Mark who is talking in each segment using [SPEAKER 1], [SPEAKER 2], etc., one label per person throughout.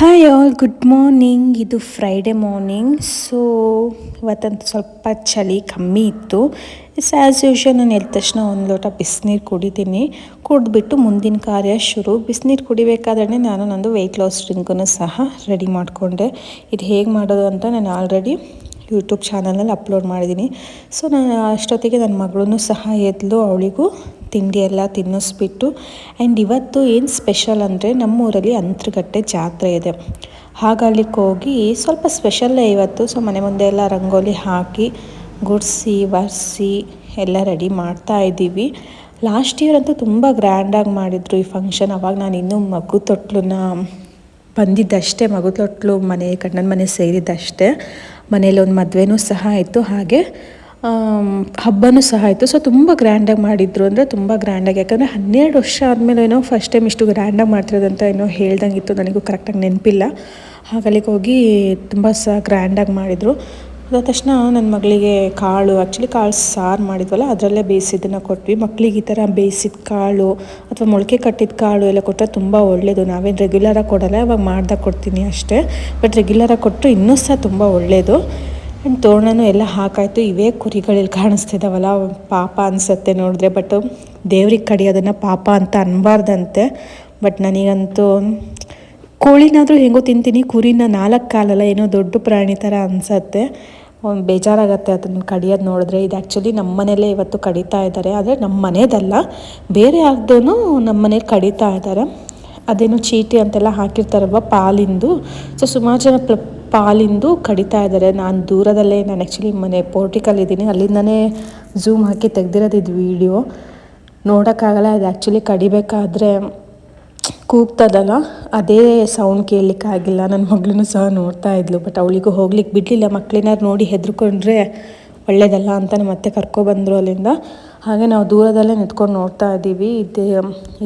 [SPEAKER 1] Hi all, good morning. ಇದು Friday morning. So ಇವತ್ತಂತೂ ಸ್ವಲ್ಪ ಚಳಿ ಕಮ್ಮಿ ಇತ್ತು. ಆ್ಯಸ್ ಯೂಶ್ವಲ್ ನಾನು ಎದ್ದ ತಕ್ಷಣ ಒಂದು ಲೋಟ ಬಿಸಿನೀರು ಕುಡಿತೀನಿ. ಕುಡಿದ್ಬಿಟ್ಟು ಮುಂದಿನ ಕಾರ್ಯ ಶುರು. ಬಿಸಿನೀರು ಕುಡಿಬೇಕಾದ್ರೆ ನಾನು ನಂದು ವೆಯ್ಟ್ ಲಾಸ್ ಡ್ರಿಂಕನ್ನು ಸಹ ರೆಡಿ ಮಾಡಿಕೊಂಡೆ. ಇದು ಹೇಗೆ ಮಾಡೋದು ಅಂತ ನಾನು ಆಲ್ರೆಡಿ ಯೂಟ್ಯೂಬ್ ಚಾನಲಲ್ಲಿ ಅಪ್ಲೋಡ್ ಮಾಡಿದ್ದೀನಿ. ಸೊ ನಾನು ಅಷ್ಟೊತ್ತಿಗೆ ನನ್ನ ಮಗಳೂ ಸಹ ಎದ್ಲು. ಅವಳಿಗೂ ತಿಂಡಿ ಎಲ್ಲ ತಿನ್ನಿಸ್ಬಿಟ್ಟು, ಆ್ಯಂಡ್ ಇವತ್ತು ಏನು ಸ್ಪೆಷಲ್ ಅಂದರೆ ನಮ್ಮೂರಲ್ಲಿ ಅಂತರಗಟ್ಟೆ ಜಾತ್ರೆ ಇದೆ. ಹಾಗಲ್ಲಿಗೆ ಹೋಗಿ ಸ್ವಲ್ಪ ಸ್ಪೆಷಲ್ಲೇ ಇವತ್ತು. ಸೊ ಮನೆ ಮುಂದೆ ಎಲ್ಲ ರಂಗೋಲಿ ಹಾಕಿ ಗುಡಿಸಿ ಒರೆಸಿ ಎಲ್ಲ ರೆಡಿ ಮಾಡ್ತಾ ಇದ್ದೀವಿ. ಲಾಸ್ಟ್ ಇಯರ್ ಅಂತೂ ತುಂಬ ಗ್ರ್ಯಾಂಡಾಗಿ ಮಾಡಿದರು ಈ ಫಂಕ್ಷನ್. ಅವಾಗ ನಾನು ಇನ್ನೂ ಮಗು ತೊಟ್ಲನ್ನ ಬಂದಿದ್ದಷ್ಟೇ, ಮಗು ತೊಟ್ಲು ಮನೆ ಗಂಡನ ಮನೆ ಸೇರಿದ್ದಷ್ಟೇ. ಮನೇಲಿ ಒಂದು ಮದುವೆನೂ ಸಹ ಆಯಿತು, ಹಾಗೆ ಹಬ್ಬನೂ ಸಹ ಆಯಿತು. ಸೊ ತುಂಬ ಗ್ರ್ಯಾಂಡಾಗಿ ಮಾಡಿದರು, ಅಂದರೆ ತುಂಬ ಗ್ರ್ಯಾಂಡಾಗಿ. ಯಾಕಂದರೆ 12 ವರ್ಷ ಆದಮೇಲೆ ಏನೋ ಫಸ್ಟ್ ಟೈಮ್ ಇಷ್ಟು ಗ್ರ್ಯಾಂಡಾಗಿ ಮಾಡ್ತಿರೋದಂತ ಏನೋ ಹೇಳ್ದಂಗಿತ್ತು, ನನಗೂ ಕರೆಕ್ಟಾಗಿ ನೆನಪಿಲ್ಲ. ಹಾಗಲ್ಲಿಗೆ ಹೋಗಿ ತುಂಬ ಸಹ ಗ್ರ್ಯಾಂಡಾಗಿ ಮಾಡಿದರು. ಅದಾದ ತಕ್ಷಣ ನನ್ನ ಮಗಳಿಗೆ ಕಾಳು ಸಾರು ಮಾಡಿದ್ವಲ್ಲ, ಅದರಲ್ಲೇ ಬೇಯಿಸಿದ್ದನ್ನು ಕೊಟ್ವಿ. ಮಕ್ಳಿಗೆ ಈ ಥರ ಬೇಯಿಸಿದ ಕಾಳು ಅಥವಾ ಮೊಳಕೆ ಕಟ್ಟಿದ ಕಾಳು ಎಲ್ಲ ಕೊಟ್ಟರೆ ತುಂಬ ಒಳ್ಳೆಯದು. ನಾವೇನು ರೆಗ್ಯುಲರಾಗಿ ಕೊಡೋಲ್ಲ, ಇವಾಗ ಮಾಡ್ದಾಗ ಕೊಡ್ತೀನಿ ಅಷ್ಟೇ. ಬಟ್ ರೆಗ್ಯುಲರಾಗಿ ಕೊಟ್ಟರೆ ಇನ್ನೂ ಸಹ ತುಂಬ ಒಳ್ಳೆಯದು. ಆ್ಯಂಡ್ ತೋರಣನೂ ಎಲ್ಲ ಹಾಕಾಯಿತು. ಇವೇ ಕುರಿಗಳಲ್ಲಿ ಕಾಣಿಸ್ತಿದ್ದಾವಲ್ಲ, ಪಾಪ ಅನಿಸುತ್ತೆ ನೋಡಿದ್ರೆ. ಬಟ್ ದೇವ್ರಿಗೆ ಕಡಿಯೋದನ್ನು ಪಾಪ ಅಂತ ಅನ್ಬಾರ್ದಂತೆ. ಬಟ್ ನನಗಂತೂ ಕೋಳಿನಾದರೂ ಹೆಂಗೋ ತಿಂತೀನಿ, ಕುರಿನ 4 ಕಾಲಲ್ಲ, ಏನೋ ದೊಡ್ಡ ಪ್ರಾಣಿ ಥರ ಅನಿಸತ್ತೆ. ಒಂದು ಬೇಜಾರಾಗುತ್ತೆ ಅದನ್ನು ಕಡಿಯೋದು ನೋಡಿದ್ರೆ. ಇದು ಆ್ಯಕ್ಚುಲಿ ನಮ್ಮ ಮನೇಲೇ ಇವತ್ತು ಕಡಿತಾ ಇದ್ದಾರೆ, ಆದರೆ ನಮ್ಮ ಮನೆಯದಲ್ಲ, ಬೇರೆ ಯಾರ್ದೂ ನಮ್ಮ ಮನೇಲಿ ಕಡಿತಾ ಇದ್ದಾರೆ. ಅದೇನು ಚೀಟಿ ಅಂತೆಲ್ಲ ಹಾಕಿರ್ತಾರಲ್ವ ಪಾಲಿಂದು. ಸೊ ಸುಮಾರು ಜನ ಪಾಲಿಂದು ಕಡಿತಾ ಇದ್ದಾರೆ. ನಾನು ದೂರದಲ್ಲೇ, ನಾನು ಆ್ಯಕ್ಚುಲಿ ಮನೆ ಪೋರ್ಟಿಕಲ್ಲಿದ್ದೀನಿ, ಅಲ್ಲಿಂದನೇ ಝೂಮ್ ಹಾಕಿ ತೆಗ್ದಿರೋದು ಇದು ವೀಡಿಯೋ. ನೋಡೋಕ್ಕಾಗಲ್ಲ, ಅದು ಆ್ಯಕ್ಚುಲಿ ಕಡಿಬೇಕಾದ್ರೆ ಕೂಗ್ತದಲ್ಲ, ಅದೇ ಸೌಂಡ್ ಕೇಳಲಿಕ್ಕಾಗಿಲ್ಲ. ನನ್ನ ಮಗಳೂ ಸಹ ನೋಡ್ತಾ ಇದ್ಲು, ಬಟ್ ಅವಳಿಗೂ ಹೋಗ್ಲಿಕ್ಕೆ ಬಿಡಲಿಲ್ಲ. ಮಕ್ಕಳೇನಾದ್ರು ನೋಡಿ ಹೆದರ್ಕೊಂಡ್ರೆ ಒಳ್ಳೇದಲ್ಲ ಅಂತ ಮತ್ತೆ ಕರ್ಕೊಬಂದರು ಅಲ್ಲಿಂದ. ಹಾಗೆ ನಾವು ದೂರದಲ್ಲೇ ನಿಂತ್ಕೊಂಡು ನೋಡ್ತಾ ಇದ್ದೀವಿ.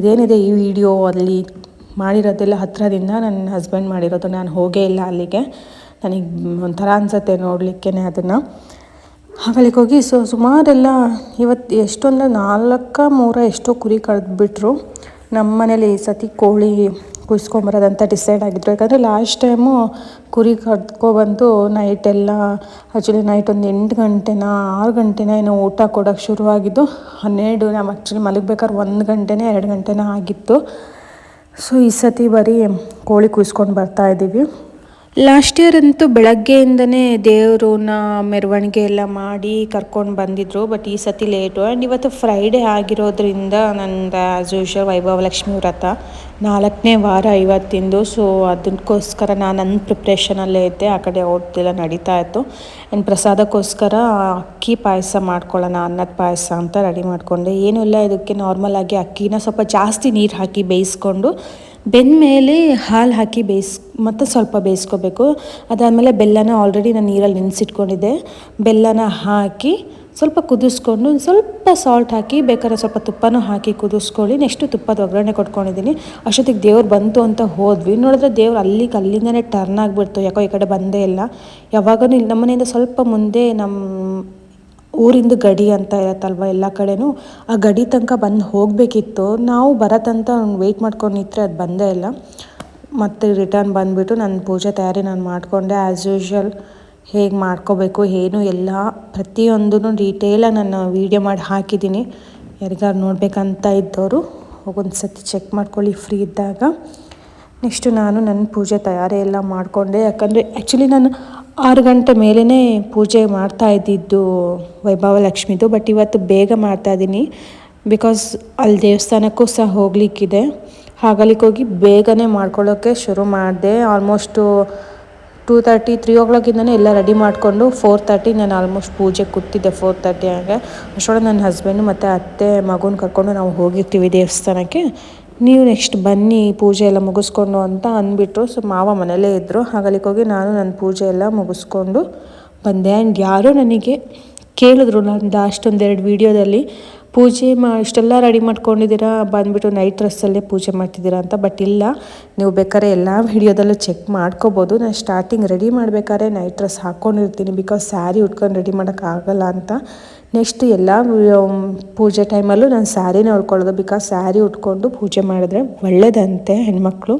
[SPEAKER 1] ಇದೇನಿದೆ ಈ ವಿಡಿಯೋ ಅಲ್ಲಿ ಮಾಡಿರೋದೆಲ್ಲ ಹತ್ತಿರದಿಂದ ನನ್ನ ಹಸ್ಬೆಂಡ್ ಮಾಡಿರೋದು. ನಾನು ಹೋಗೇ ಇಲ್ಲ ಅಲ್ಲಿಗೆ. ನನಗೆ ಒಂಥರ ಅನಿಸುತ್ತೆ ನೋಡಲಿಕ್ಕೇ ಅದನ್ನು. ಹಾಗಲ್ಲಿಗೆ ಹೋಗಿ ಸುಮಾರೆಲ್ಲ ಇವತ್ತು ಎಷ್ಟು ಅಂದರೆ 400 ಎಷ್ಟೋ ಕುರಿ ಕಳೆದ್ಬಿಟ್ರು. ನಮ್ಮ ಮನೇಲಿ ಈ ಸತಿ ಕೋಳಿ ಕುಯ್ಸ್ಕೊಂಬರೋದಂತ ಡಿಸೈಡ್ ಆಗಿದ್ರು. ಯಾಕಂದರೆ ಲಾಸ್ಟ್ ಟೈಮು ಕುರಿ ಕದ್ಕೊಬಂದು ನೈಟೆಲ್ಲ, ಆ್ಯಕ್ಚುಲಿ ನೈಟ್ ಒಂದು 8 ಗಂಟೆನ 6 ಗಂಟೆನ ಏನೋ ಊಟ ಕೊಡೋಕ್ಕೆ ಶುರುವಾಗಿದ್ದು. 12 ನಾವು ಆ್ಯಕ್ಚುಲಿ ಮಲಗಬೇಕಾದ್ರೆ 1 ಗಂಟೆನೇ 2 ಗಂಟೆನ ಆಗಿತ್ತು. ಸೊ ಈ ಸತಿ ಬರೀ ಕೋಳಿ ಕುಯ್ಸ್ಕೊಂಡು ಬರ್ತಾಯಿದ್ದೀವಿ. ಲಾಸ್ಟ್ ಇಯರ್ ಅಂತೂ ಬೆಳಗ್ಗೆಯಿಂದನೇ ದೇವ್ರನ್ನ ಮೆರವಣಿಗೆ ಎಲ್ಲ ಮಾಡಿ ಕರ್ಕೊಂಡು ಬಂದಿದ್ದರು. ಬಟ್ ಈ ಸತಿ ಲೇಟು. ಆ್ಯಂಡ್ ಇವತ್ತು ಫ್ರೈಡೇ ಆಗಿರೋದ್ರಿಂದ ನಂದು ಆ್ಯಸ್ ಯೂಶ್ವಲ್ ವೈಭವಲಕ್ಷ್ಮಿ ವ್ರತ 4ನೇ ವಾರ ಇವತ್ತಿಂದು. ಸೊ ಅದಕ್ಕೋಸ್ಕರ ನಾನು ನನ್ನ ಪ್ರಿಪ್ರೇಷನಲ್ಲೇ ಇದ್ದೆ. ಆ ಕಡೆ ಅವ್ರದ್ದೆಲ್ಲ ನಡೀತಾ ಇತ್ತು. ಆ್ಯಂಡ್ ಪ್ರಸಾದಕ್ಕೋಸ್ಕರ ಅಕ್ಕಿ ಪಾಯಸ ಮಾಡ್ಕೊಳ್ಳೋಣ, ಅನ್ನದ ಪಾಯಸ ಅಂತ ರೆಡಿ ಮಾಡಿಕೊಂಡೆ. ಏನೂ ಇಲ್ಲ, ಇದಕ್ಕೆ ನಾರ್ಮಲಾಗಿ ಅಕ್ಕಿನ ಸ್ವಲ್ಪ ಜಾಸ್ತಿ ನೀರು ಹಾಕಿ ಬೇಯಿಸ್ಕೊಂಡು, ಬೆಂದಮೇಲೆ ಹಾಲು ಹಾಕಿ ಮತ್ತು ಸ್ವಲ್ಪ ಬೇಯಿಸ್ಕೋಬೇಕು. ಅದಾದಮೇಲೆ ಬೆಲ್ಲನ ಆಲ್ರೆಡಿ ನಾನು ನೀರಲ್ಲಿ ನೆನೆಸಿಟ್ಕೊಂಡಿದ್ದೆ. ಬೆಲ್ಲನ ಹಾಕಿ ಸ್ವಲ್ಪ ಕುದಿಸ್ಕೊಂಡು ಸ್ವಲ್ಪ ಸಾಲ್ಟ್ ಹಾಕಿ, ಬೇಕಾದ್ರೆ ಸ್ವಲ್ಪ ತುಪ್ಪನೂ ಹಾಕಿ ಕುದಿಸ್ಕೊಳ್ಳಿ. ನೆಕ್ಸ್ಟು ತುಪ್ಪದ ಒಗ್ಗರಣೆ ಕೊಟ್ಕೊಂಡಿದ್ದೀನಿ. ಅಷ್ಟೊತ್ತಿಗೆ ದೇವ್ರು ಬಂತು ಅಂತ ಹೋದ್ವಿ. ನೋಡಿದ್ರೆ ದೇವ್ರು ಅಲ್ಲಿಂದನೇ ಟರ್ನ್ ಆಗಿಬಿಡ್ತು. ಯಾಕೋ ಈ ಕಡೆ ಬಂದೇ ಇಲ್ಲ. ಯಾವಾಗಲೂ ಇಲ್ಲಿ ನಮ್ಮ ಮನೆಯಿಂದ ಸ್ವಲ್ಪ ಮುಂದೆ ನಮ್ಮ ಊರಿಂದ ಗಡಿ ಅಂತ ಇರತ್ತಲ್ವ, ಎಲ್ಲ ಕಡೆನೂ ಆ ಗಡಿ ತನಕ ಬಂದು ಹೋಗಬೇಕಿತ್ತು. ನಾವು ಬರತ್ತಂತ ವೆಯ್ಟ್ ಮಾಡ್ಕೊಂಡು ನಿಂತರೆ ಅದು ಬಂದೇ ಇಲ್ಲ. ಮತ್ತು ರಿಟರ್ನ್ ಬಂದುಬಿಟ್ಟು ನನ್ನ ಪೂಜೆ ತಯಾರಿ ನಾನು ಮಾಡಿಕೊಂಡೆ. ಆ್ಯಸ್ ಯೂಶ್ವಲ್ ಹೇಗೆ ಮಾಡ್ಕೋಬೇಕು ಏನು ಎಲ್ಲ ಪ್ರತಿಯೊಂದೂ ಡೀಟೇಲಾಗಿ ನಾನು ವೀಡಿಯೋ ಮಾಡಿ ಹಾಕಿದ್ದೀನಿ. ಯಾರಿಗಾರು ನೋಡಬೇಕಂತ ಇದ್ದವರು ಹೋಗೊಂದು ಸತಿ ಚೆಕ್ ಮಾಡ್ಕೊಳ್ಳಿ ಫ್ರೀ ಇದ್ದಾಗ. ನೆಕ್ಸ್ಟು ನಾನು ನನ್ನ ಪೂಜೆ ತಯಾರಿ ಎಲ್ಲ ಮಾಡಿಕೊಂಡೆ. ಯಾಕಂದರೆ ಆ್ಯಕ್ಚುಲಿ ನಾನು 6 ಗಂಟೆ ಮೇಲೇ ಪೂಜೆ ಮಾಡ್ತಾ ಇದ್ದಿದ್ದು ವೈಭವಲಕ್ಷ್ಮಿದು. ಬಟ್ ಇವತ್ತು ಬೇಗ ಮಾಡ್ತಾಯಿದ್ದೀನಿ, ಬಿಕಾಸ್ ಅಲ್ಲಿ ದೇವಸ್ಥಾನಕ್ಕೂ ಸಹ ಹೋಗಲಿಕ್ಕಿದೆ. ಹಾಗಲ್ಲಿಗೆ ಹೋಗಿ ಬೇಗನೆ ಮಾಡ್ಕೊಳ್ಳೋಕ್ಕೆ ಶುರು ಮಾಡಿದೆ. ಆಲ್ಮೋಸ್ಟು 2:30 3 o'clock ಎಲ್ಲ ರೆಡಿ ಮಾಡಿಕೊಂಡು 4:30 ನಾನು ಆಲ್ಮೋಸ್ಟ್ ಪೂಜೆ ಕೂತಿದ್ದೆ. 4:30 ಹಾಗೆ ಅಷ್ಟೊಳಗೆ ನನ್ನ ಹಸ್ಬೆಂಡು ಮತ್ತು ಅತ್ತೆ ಮಗುನ ಕರ್ಕೊಂಡು ನಾವು ಹೋಗಿರ್ತೀವಿ ದೇವಸ್ಥಾನಕ್ಕೆ. ನೀವು ನೆಕ್ಸ್ಟ್ ಬನ್ನಿ ಪೂಜೆ ಎಲ್ಲ ಮುಗಿಸ್ಕೊಂಡು ಅಂತ ಅಂದ್ಬಿಟ್ರು. ಸೊ ಮಾವ ಮನೇಲೇ ಇದ್ದರು. ಹಾಗಲ್ಲಿಗೆ ಹೋಗಿ ನಾನು ನನ್ನ ಪೂಜೆ ಎಲ್ಲ ಮುಗಿಸ್ಕೊಂಡು ಬಂದೆ. ಆ್ಯಂಡ್ ಯಾರೋ ನನಗೆ ಕೇಳಿದ್ರು ನಂದು ಅಷ್ಟೊಂದೆರಡು ವೀಡಿಯೋದಲ್ಲಿ, ಪೂಜೆ ಇಷ್ಟೆಲ್ಲ ರೆಡಿ ಮಾಡ್ಕೊಂಡಿದ್ದೀರಾ, ಬಂದುಬಿಟ್ಟು ನೈಟ್ ಡ್ರೆಸ್ಸಲ್ಲೇ ಪೂಜೆ ಮಾಡ್ತಿದ್ದೀರಾ ಅಂತ. ಬಟ್ ಇಲ್ಲ, ನೀವು ಬೇಕಾದ್ರೆ ಎಲ್ಲ ವಿಡಿಯೋದಲ್ಲೂ ಚೆಕ್ ಮಾಡ್ಕೋಬೋದು. ನಾನು ಸ್ಟಾರ್ಟಿಂಗ್ ರೆಡಿ ಮಾಡಬೇಕಾದ್ರೆ ನೈಟ್ ಡ್ರೆಸ್ ಹಾಕ್ಕೊಂಡಿರ್ತೀನಿ, ಬಿಕಾಸ್ ಸ್ಯಾರಿ ಉಟ್ಕೊಂಡು ರೆಡಿ ಮಾಡೋಕ್ಕಾಗಲ್ಲ ಅಂತ. ನೆಕ್ಸ್ಟ್ ಎಲ್ಲ ಪೂಜೆ ಟೈಮಲ್ಲೂ ನಾನು ಸ್ಯಾರಿನೇ ಉಟ್ಕೊಳ್ಳೋದು, ಬಿಕಾಸ್ ಸ್ಯಾರಿ ಉಟ್ಕೊಂಡು ಪೂಜೆ ಮಾಡಿದ್ರೆ ಒಳ್ಳೆಯದಂತೆ ಹೆಣ್ಮಕ್ಳು.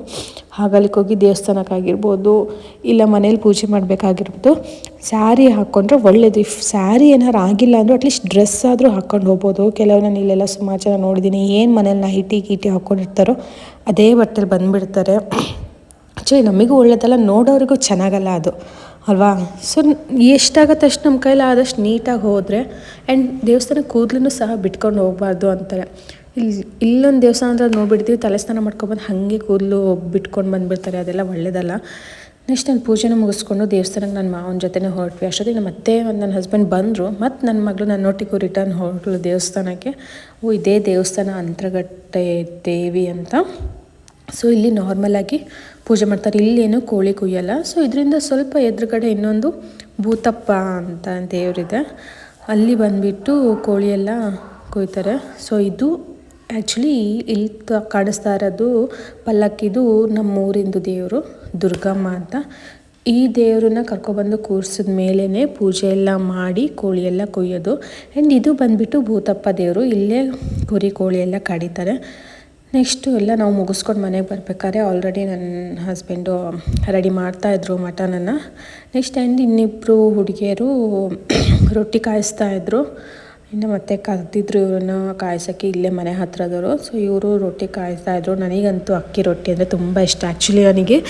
[SPEAKER 1] ಹಾಗಲಿಕ್ಕೆ ಹೋಗಿ ದೇವಸ್ಥಾನಕ್ಕಾಗಿರ್ಬೋದು ಇಲ್ಲ ಮನೇಲಿ ಪೂಜೆ ಮಾಡಬೇಕಾಗಿರ್ಬೋದು ಸ್ಯಾರಿ ಹಾಕ್ಕೊಂಡ್ರೆ ಒಳ್ಳೇದು. ಇಫ್ ಸ್ಯಾರಿ ಏನಾರು ಆಗಿಲ್ಲ ಅಂದರೂ ಅಟ್ಲೀಸ್ಟ್ ಡ್ರೆಸ್ ಆದರೂ ಹಾಕ್ಕೊಂಡು ಹೋಗ್ಬೋದು. ಕೆಲವು ನಾನು ಇಲ್ಲೆಲ್ಲ ಸುಮಾರು ಜನ ನೋಡಿದ್ದೀನಿ, ಏನು ಮನೇಲಿ ನೈಟಿ ಗೀಟಿ ಹಾಕ್ಕೊಂಡಿರ್ತಾರೋ ಅದೇ ಬಟ್ಟೆಲಿ ಬಂದುಬಿಡ್ತಾರೆ. ಆ್ಯಕ್ಚುಲಿ ನಮಗೂ ಒಳ್ಳೇದಲ್ಲ, ನೋಡೋರಿಗೂ ಚೆನ್ನಾಗಲ್ಲ ಅದು ಅಲ್ವಾ. ಸೊ ಎಷ್ಟಾಗತ್ತೆ ಅಷ್ಟು ನಮ್ಮ ಕೈಲಿ ಆದಷ್ಟು ನೀಟಾಗಿ ಹೋದರೆ. ಆ್ಯಂಡ್ ದೇವಸ್ಥಾನಕ್ಕೆ ಕೂದಲೂ ಸಹ ಬಿಟ್ಕೊಂಡು ಹೋಗಬಾರ್ದು ಅಂತಾರೆ. ಇಲ್ಲೊಂದು ದೇವಸ್ಥಾನ ಅಂದರೆ ನೋಡ್ಬಿಡ್ತೀವಿ, ತಲೆ ಸ್ನಾನ ಮಾಡ್ಕೊಬಂದು ಹಾಗೆ ಕೂದಲು ಬಿಟ್ಕೊಂಡು ಬಂದುಬಿಡ್ತಾರೆ, ಅದೆಲ್ಲ ಒಳ್ಳೆಯದಲ್ಲ. ನೆಕ್ಸ್ಟ್ ನಾನು ಪೂಜೆನ ಮುಗಿಸ್ಕೊಂಡು ದೇವಸ್ಥಾನಕ್ಕೆ ನನ್ನ ಮಾವನ ಜೊತೆನೇ ಹೊರಟ್ವಿ. ಅಷ್ಟೊತ್ತಿಗೆ ಮತ್ತೆ ನನ್ನ ಹಸ್ಬೆಂಡ್ ಬಂದರು, ಮತ್ತು ನನ್ನ ಮಗಳು ನನ್ನೊಟ್ಟಿಗೂ ರಿಟರ್ನ್ ಹೊರಟಳು ದೇವಸ್ಥಾನಕ್ಕೆ. ಇದೇ ದೇವಸ್ಥಾನ ಅಂತರಗಟ್ಟೆ ದೇವಿ ಅಂತ. ಸೊ ಇಲ್ಲಿ ನಾರ್ಮಲಾಗಿ ಪೂಜೆ ಮಾಡ್ತಾರೆ, ಇಲ್ಲೇನು ಕೋಳಿ ಕುಯ್ಯಲ್ಲ. ಸೊ ಇದರಿಂದ ಸ್ವಲ್ಪ ಎದುರುಗಡೆ ಇನ್ನೊಂದು ಭೂತಪ್ಪ ಅಂತ ದೇವರಿದೆ, ಅಲ್ಲಿ ಬಂದುಬಿಟ್ಟು ಕೋಳಿ ಎಲ್ಲ ಕೊಯ್ತಾರೆ. ಸೊ ಇದು ಆ್ಯಕ್ಚುಲಿ ಇಲ್ಲಿ ಕಾಣಿಸ್ತಾ ಇರೋದು ಪಲ್ಲಕ್ಕಿದು ನಮ್ಮೂರಿಂದು ದೇವರು ದುರ್ಗಮ್ಮ ಅಂತ. ಈ ದೇವ್ರನ್ನ ಕರ್ಕೊಬಂದು ಕೂರಿಸಿದ ಮೇಲೇ ಪೂಜೆ ಎಲ್ಲ ಮಾಡಿ ಕೋಳಿ ಎಲ್ಲ ಕೊಯ್ಯೋದು. ಆ್ಯಂಡ್ ಇದು ಬಂದುಬಿಟ್ಟು ಭೂತಪ್ಪ ದೇವರು, ಇಲ್ಲೇ ಕುರಿ ಕೋಳಿ ಎಲ್ಲ ಕಡಿತಾರೆ. ನೆಕ್ಸ್ಟು ಎಲ್ಲ ನಾವು ಮುಗಿಸ್ಕೊಂಡು ಮನೆಗೆ ಬರಬೇಕಾದ್ರೆ ಆಲ್ರೆಡಿ ನನ್ನ ಹಸ್ಬೆಂಡು ರೆಡಿ ಮಾಡ್ತಾಯಿದ್ರು ಮಟನನ್ನು. ನೆಕ್ಸ್ಟ್ ಆ್ಯಂಡ್ ಇನ್ನಿಬ್ಬರು ಹುಡುಗಿಯರು ರೊಟ್ಟಿ ಕಾಯಿಸ್ತಾಯಿದ್ರು, ಇನ್ನು ಮತ್ತೆ ಕರೆದಿದ್ರು ಇವ್ರನ್ನ ಕಾಯಿಸೋಕ್ಕೆ, ಇಲ್ಲೇ ಮನೆ ಹತ್ರದವರು. ಸೊ ಇವರು ರೊಟ್ಟಿ ಕಾಯಿಸ್ತಾಯಿದ್ರು. ನನಗಂತೂ ಅಕ್ಕಿ ರೊಟ್ಟಿ ಅಂದರೆ ತುಂಬ ಇಷ್ಟ. ಆ್ಯಕ್ಚುಲಿ ನನಗೆ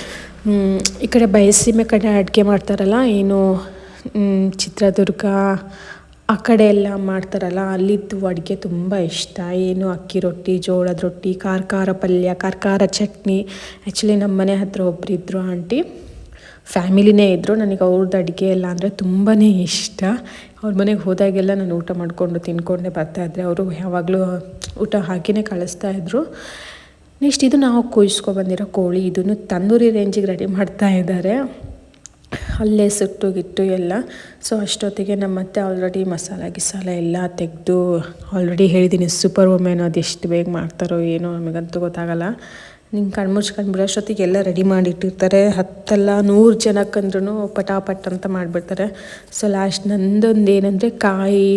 [SPEAKER 1] ಈ ಕಡೆ ಬಯಸೀಮೆ ಕಡೆ ಅಡುಗೆ ಮಾಡ್ತಾರಲ್ಲ, ಏನು ಚಿತ್ರದುರ್ಗ ಆ ಕಡೆ ಎಲ್ಲ ಮಾಡ್ತಾರಲ್ಲ, ಅಲ್ಲಿದ್ದು ಅಡುಗೆ ತುಂಬ ಇಷ್ಟ. ಏನು ಅಕ್ಕಿ ರೊಟ್ಟಿ, ಜೋಳದ ರೊಟ್ಟಿ, ಖಾರ ಪಲ್ಯ, ಖಾರ ಚಟ್ನಿ. ಆ್ಯಕ್ಚುಲಿ ನಮ್ಮ ಮನೆ ಹತ್ರ ಒಬ್ಬರಿದ್ದರು ಆಂಟಿ, ಫ್ಯಾಮಿಲಿನೇ ಇದ್ದರು. ನನಗೆ ಅವ್ರದ್ದು ಅಡುಗೆ ಎಲ್ಲ ಅಂದರೆ ತುಂಬಾ ಇಷ್ಟ. ಅವ್ರ ಮನೆಗೆ ಹೋದಾಗೆಲ್ಲ ನಾನು ಊಟ ಮಾಡಿಕೊಂಡು ತಿನ್ಕೊಂಡೇ ಬರ್ತಾಯಿದ್ದೆ. ಅವರು ಯಾವಾಗಲೂ ಊಟ ಹಾಕಿನೇ ಕಳಿಸ್ತಾಯಿದ್ರು. ನೆಕ್ಸ್ಟ್ ಇದು ನಾವು ಕುಯ್ಸ್ಕೊಬಂದಿರೋ ಕೋಳಿ, ಇದನ್ನು ತಂದೂರಿ ರೇಂಜಿಗೆ ರೆಡಿ ಮಾಡ್ತಾ ಇದ್ದಾರೆ, ಅಲ್ಲೇ ಸುಟ್ಟು ಗಿಟ್ಟು ಎಲ್ಲ. ಸೊ ಅಷ್ಟೊತ್ತಿಗೆ ನಮ್ಮ ಅತ್ತೆ ಆಲ್ರೆಡಿ ಮಸಾಲ ಎಲ್ಲ ತೆಗೆದು, ಆಲ್ರೆಡಿ ಹೇಳಿದ್ದೀನಿ ಸೂಪರ್ ವುಮೆನ್, ಅದು ಎಷ್ಟು ಬೇಗ ಮಾಡ್ತಾರೋ ಏನೋ ನಮಗಂತೂ ಗೊತ್ತಾಗಲ್ಲ. ನಿಂಗೆ ಕಣ್ಮುಚ್ಕೊಂಡು ಬಿಡೋಷ್ಟೊತ್ತಿಗೆ ಎಲ್ಲ ರೆಡಿ ಮಾಡಿಟ್ಟಿರ್ತಾರೆ. 10 ಅಲ್ಲ 100 ಜನಕ್ಕಂದ್ರೂ ಪಟಾಪಟ್ ಅಂತ ಮಾಡಿಬಿಡ್ತಾರೆ. ಸೊ ಲಾಸ್ಟ್ ನಂದೊಂದು ಏನಂದರೆ ಕಾಯಿ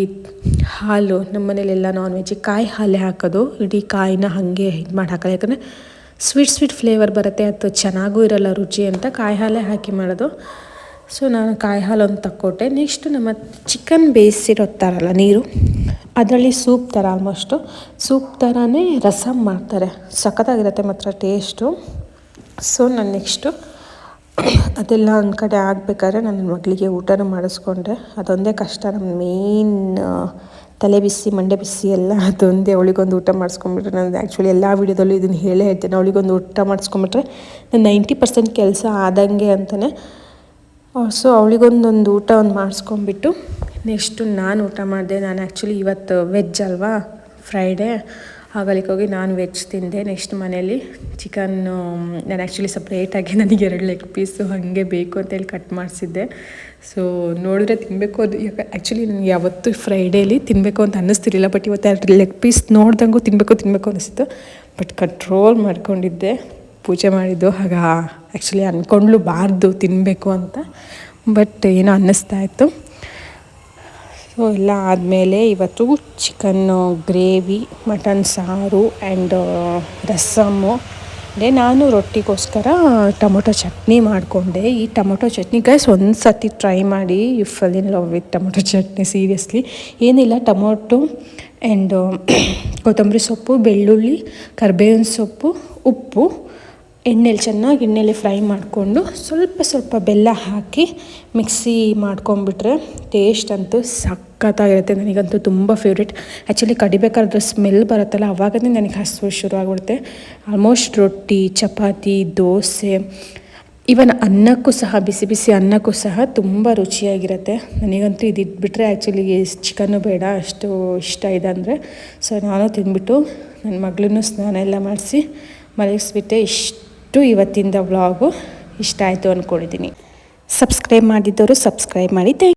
[SPEAKER 1] ಹಾಲು, ನಮ್ಮ ಮನೇಲೆಲ್ಲ ನಾನ್ ವೆಜ್ಜಿಗೆ ಕಾಯಿ ಹಾಲೇ ಹಾಕೋದು, ಇಡೀ ಕಾಯಿನ ಹಾಗೆ ಇದು ಮಾಡಿ ಹಾಕೋದು. ಯಾಕಂದರೆ ಸ್ವೀಟ್ ಫ್ಲೇವರ್ ಬರುತ್ತೆ, ಅದು ಚೆನ್ನಾಗೂ ಇರೋಲ್ಲ ರುಚಿ ಅಂತ ಕಾಯಿ ಹಾಲೇ ಹಾಕಿ ಮಾಡೋದು. ಸೊ ನಾನು ಕಾಯಿ ಹಾಲು ಒಂದು ತಕ್ಕೊಟ್ಟೆ. ನೆಕ್ಸ್ಟು ನಮ್ಮ ಚಿಕನ್ ಬೇಯಿಸಿರುತ್ತಾರಲ್ಲ ನೀರು, ಅದರಲ್ಲಿ ಸೂಪ್ ಥರ, ಆಲ್ಮೋಸ್ಟು ಸೂಪ್ ಥರನೇ ರಸಮ್ ಮಾಡ್ತಾರೆ, ಸಖತ್ತಾಗಿರುತ್ತೆ ಮಾತ್ರ ಟೇಸ್ಟು. ಸೊ ನಾನು ನೆಕ್ಸ್ಟು ಅದೆಲ್ಲ ಒಂದು ಕಡೆ ಆಗಬೇಕಾದ್ರೆ ನನ್ನ ಮಗಳಿಗೆ ಊಟನೂ ಮಾಡಿಸ್ಕೊಂಡೆ. ಅದೊಂದೇ ಕಷ್ಟ, ನಮ್ಮ ಮೇನ್ ತಲೆ ಬಿಸಿ ಮಂಡೆ ಬಿಸಿ ಎಲ್ಲ ಅದೊಂದೇ. ಅವಳಿಗೊಂದು ಊಟ ಮಾಡಿಸ್ಕೊಂಬಿಟ್ರೆ, ನಾನು ಆ್ಯಕ್ಚುಲಿ ಎಲ್ಲ ವೀಡಿಯೋದಲ್ಲೂ ಇದನ್ನು ಹೇಳ್ತೇನೆ, ಅವಳಿಗೊಂದು ಊಟ ಮಾಡಿಸ್ಕೊಂಬಿಟ್ರೆ ನಾನು 90% ಕೆಲಸ ಆದಂಗೆ ಅಂತಲೇ. ಸೊ ಅವಳಿಗೊಂದೊಂದು ಊಟ ಮಾಡಿಸ್ಕೊಂಬಿಟ್ಟು ನೆಕ್ಸ್ಟು ನಾನು ಊಟ ಮಾಡಿದೆ. ನಾನು ಆ್ಯಕ್ಚುಲಿ ಇವತ್ತು ವೆಜ್ ಅಲ್ವಾ, ಫ್ರೈಡೇ, ಹಾಗಲಿಕ್ಕೆ ಹೋಗಿ ನಾನು ವೆಜ್ ತಿಂದೆ. ನೆಕ್ಸ್ಟ್ ಮನೇಲಿ ಚಿಕನ್ನು ನಾನು ಆ್ಯಕ್ಚುಲಿ ಸಪ್ರೇಟಾಗಿ ನನಗೆ 2 ಲೆಗ್ ಪೀಸು ಹಾಗೆ ಬೇಕು ಅಂತೇಳಿ ಕಟ್ ಮಾಡಿಸಿದ್ದೆ. ಸೊ ನೋಡಿದ್ರೆ ತಿನ್ನಬೇಕು, ಅದು ಆ್ಯಕ್ಚುಲಿ ನನಗೆ ಯಾವತ್ತೂ ಫ್ರೈಡೇಲಿ ತಿನ್ನಬೇಕು ಅಂತ ಅನ್ನಿಸ್ತಿರಲಿಲ್ಲ, ಬಟ್ ಇವತ್ತು 2 ಲೆಗ್ ಪೀಸ್ ನೋಡ್ದಂಗೂ ತಿನ್ನಬೇಕು ಅನ್ನಿಸ್ತು. ಬಟ್ ಕಂಟ್ರೋಲ್ ಮಾಡ್ಕೊಂಡಿದ್ದೆ, ಪೂಜೆ ಮಾಡಿದ್ದು ಆಗ ಆ್ಯಕ್ಚುಲಿ ಅಂದ್ಕೊಂಡ್ಲೂಬಾರ್ದು ತಿನ್ನಬೇಕು ಅಂತ, ಬಟ್ ಏನೋ ಅನ್ನಿಸ್ತಾಯಿತ್ತು. ಸೊ ಎಲ್ಲ ಆದಮೇಲೆ ಇವತ್ತು ಚಿಕನ್ನು ಗ್ರೇವಿ, ಮಟನ್ ಸಾರು ಆ್ಯಂಡ್ ರಸಮ್ಮು. ಅಂದರೆ ನಾನು ರೊಟ್ಟಿಗೋಸ್ಕರ ಟೊಮೊಟೊ ಚಟ್ನಿ ಮಾಡಿಕೊಂಡೆ. ಈ ಟೊಮೊಟೊ ಚಟ್ನಿ ಗೈಸ್ ಒಂದು ಸತಿ ಟ್ರೈ ಮಾಡಿ, you fall in love with tomato chutney, seriously. ಏನಿಲ್ಲ, ಟೊಮೊಟೊ ಆ್ಯಂಡ್ ಕೊತ್ತಂಬರಿ ಸೊಪ್ಪು, ಬೆಳ್ಳುಳ್ಳಿ, ಕರಿಬೇವಿನ ಸೊಪ್ಪು, ಉಪ್ಪು, ಎಣ್ಣೆಲಿ ಫ್ರೈ ಮಾಡಿಕೊಂಡು ಸ್ವಲ್ಪ ಬೆಲ್ಲ ಹಾಕಿ ಮಿಕ್ಸಿ ಮಾಡ್ಕೊಂಬಿಟ್ರೆ ಟೇಸ್ಟ್ ಅಂತೂ ಸಖತ್ತಾಗಿರುತ್ತೆ. ನನಗಂತೂ ತುಂಬ ಫೇವ್ರೇಟ್. ಆ್ಯಕ್ಚುಲಿ ಕಡಿಬೇಕಾದ್ರೆ ಸ್ಮೆಲ್ ಬರುತ್ತಲ್ಲ, ಆವಾಗಲೇ ನನಗೆ ಹಸಿವು ಶುರು ಆಗಿಬಿಡುತ್ತೆ. ಆಲ್ಮೋಸ್ಟ್ ರೊಟ್ಟಿ, ಚಪಾತಿ, ದೋಸೆ, ಈವನ್ ಅನ್ನಕ್ಕೂ ಸಹ, ಬಿಸಿ ಅನ್ನಕ್ಕೂ ಸಹ ತುಂಬ ರುಚಿಯಾಗಿರುತ್ತೆ. ನನಗಂತೂ ಇದಿಟ್ಬಿಟ್ರೆ ಆ್ಯಕ್ಚುಲಿ ಚಿಕನ್ನು ಬೇಡ, ಅಷ್ಟು ಇಷ್ಟ ಇದೆ ಅಂದರೆ. ಸೊ ನಾನು ತಿಂದ್ಬಿಟ್ಟು ನನ್ನ ಮಗಳನ್ನೂ ಸ್ನಾನ ಎಲ್ಲ ಮಾಡಿಸಿ ಮಲಗಿಸ್ಬಿಟ್ಟೆ. ಇಷ್ಟು ಇವತ್ತಿಂದ ವ್ಲಾಗು ಇಷ್ಟ ಆಯಿತು ಅಂದ್ಕೊಂಡಿದ್ದೀನಿ. ಸಬ್ಸ್ಕ್ರೈಬ್ ಮಾಡಿದ್ದವರು ಸಬ್ಸ್ಕ್ರೈಬ್ ಮಾಡಿ.